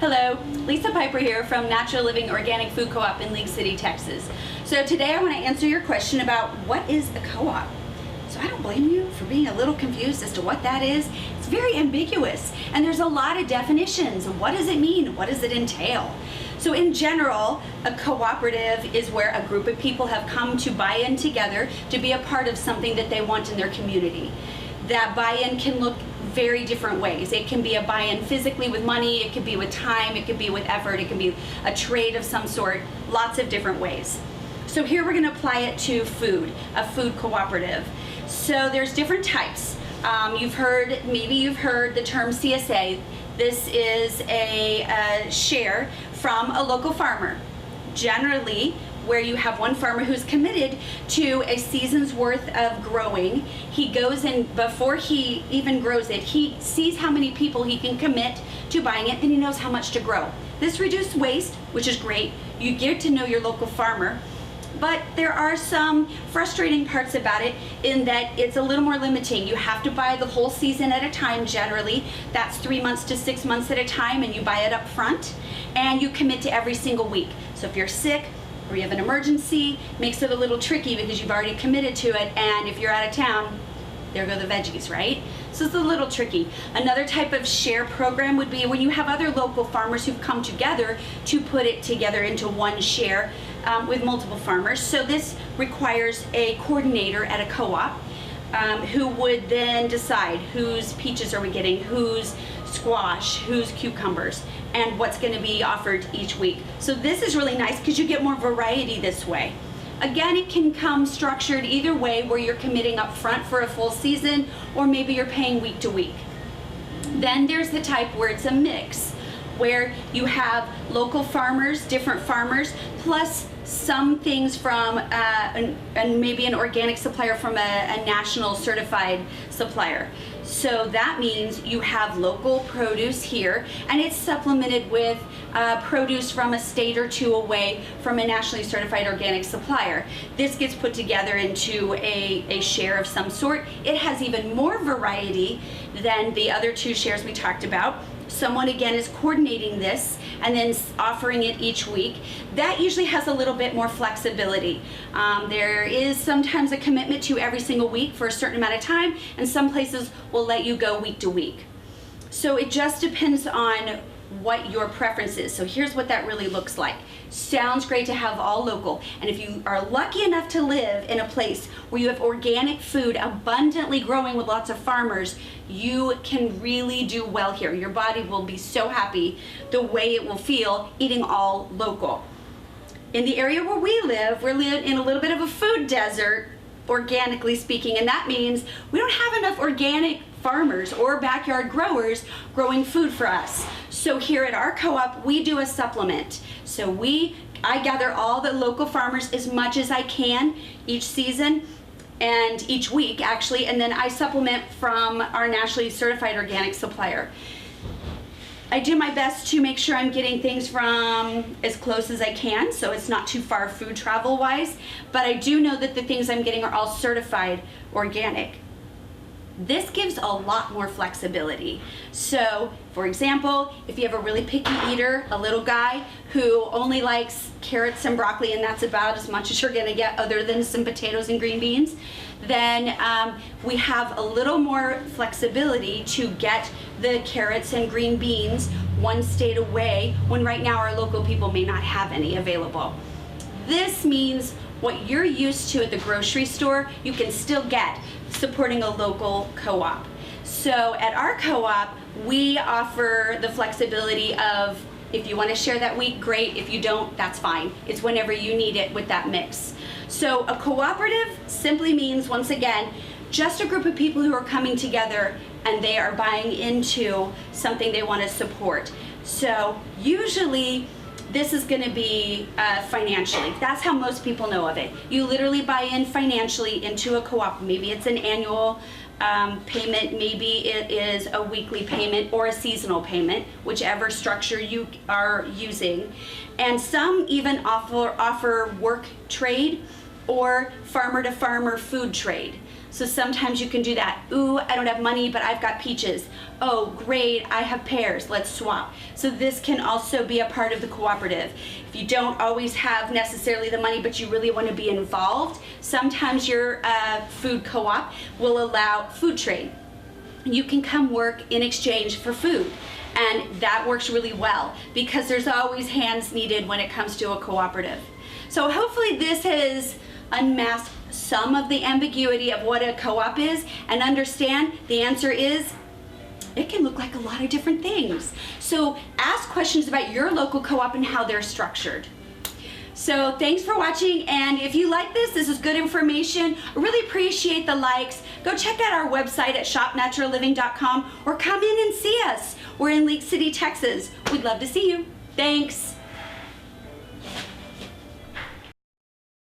Hello, Lisa Piper here from Natural Living Organic Food Co-op in League City, Texas. So today I want to answer your question about what is a co-op. So I don't blame you for being a little confused as to what that is. It's very ambiguous and there's a lot of definitions. What does it mean? What does it entail? So in general, a cooperative is where a group of people have come to buy in together to be a part of something that they want in their community. That buy-in can look very different ways. It can be a buy-in physically with money, it could be with time, it could be with effort, it can be a trade of some sort, lots of different ways. So here we're going to apply it to food, a food cooperative. So there's different types. Maybe you've heard the term CSA. This is a share from a local farmer. Generally, where you have one farmer who's committed to a season's worth of growing. He goes in, before he even grows it, he sees how many people he can commit to buying it, and he knows how much to grow. This reduces waste, which is great. You get to know your local farmer, but there are some frustrating parts about it in that it's a little more limiting. You have to buy the whole season at a time generally. That's 3 months to 6 months at a time, and you buy it up front, and you commit to every single week. So if you're sick, or you have an emergency, makes it a little tricky because you've already committed to it, and if you're out of town, there go the veggies, right? So it's a little tricky. Another type of share program would be when you have other local farmers who've come together to put it together into one share with multiple farmers. So this requires a coordinator at a co-op who would then decide whose peaches are we getting, whose squash, whose cucumbers, and what's going to be offered each week. So this is really nice because you get more variety this way. Again, it can come structured either way, where you're committing up front for a full season, or maybe you're paying week to week. Then there's the type where it's a mix, where you have local farmers, different farmers, plus some things from and maybe an organic supplier from a national certified supplier. So that means you have local produce here, and it's supplemented with produce from a state or two away from a nationally certified organic supplier. This gets put together into a share of some sort. It has even more variety than the other two shares we talked about. Someone again is coordinating this and then offering it each week. That usually has a little bit more flexibility. There is sometimes a commitment to every single week for a certain amount of time, and some places will let you go week to week. So it just depends on what your preference is. So here's what that really looks like. Sounds great to have all local, and if you are lucky enough to live in a place where you have organic food abundantly growing with lots of farmers, you can really do well here. Your body will be so happy the way it will feel eating all local. In the area where we live in a little bit of a food desert, organically speaking, and that means we don't have enough organic farmers or backyard growers growing food for us. So here at our co-op, we do a supplement. So I gather all the local farmers as much as I can each season, and each week actually, and then I supplement from our nationally certified organic supplier. I do my best to make sure I'm getting things from as close as I can, so it's not too far food travel wise, but I do know that the things I'm getting are all certified organic. This gives a lot more flexibility. So, for example, if you have a really picky eater, a little guy who only likes carrots and broccoli, and that's about as much as you're gonna get other than some potatoes and green beans, then we have a little more flexibility to get the carrots and green beans one state away, when right now our local people may not have any available. This means what you're used to at the grocery store, you can still get supporting a local co-op. So at our co-op, we offer the flexibility of, if you want to share that week, great. If you don't, that's fine. It's whenever you need it with that mix. So a cooperative simply means, once again, just a group of people who are coming together and they are buying into something they want to support. So usually this is going to be financially. That's how most people know of it. You literally buy in financially into a co-op. Maybe it's an annual payment, maybe it is a weekly payment or a seasonal payment, whichever structure you are using. And some even offer work trade or farmer to farmer food trade. So sometimes you can do that. Ooh, I don't have money, but I've got peaches. Oh, great, I have pears, let's swap. So this can also be a part of the cooperative. If you don't always have necessarily the money, but you really want to be involved, sometimes your food co-op will allow food trade. You can come work in exchange for food. And that works really well because there's always hands needed when it comes to a cooperative. So hopefully this has unmasked some of the ambiguity of what a co-op is, and understand the answer is it can look like a lot of different things. So ask questions about your local co-op and how they're structured. So thanks for watching, and if you like this is good information. I really appreciate the likes. Go check out our website at shopnaturalliving.com or come in and see us. We're in League City, Texas. We'd love to see you. Thanks.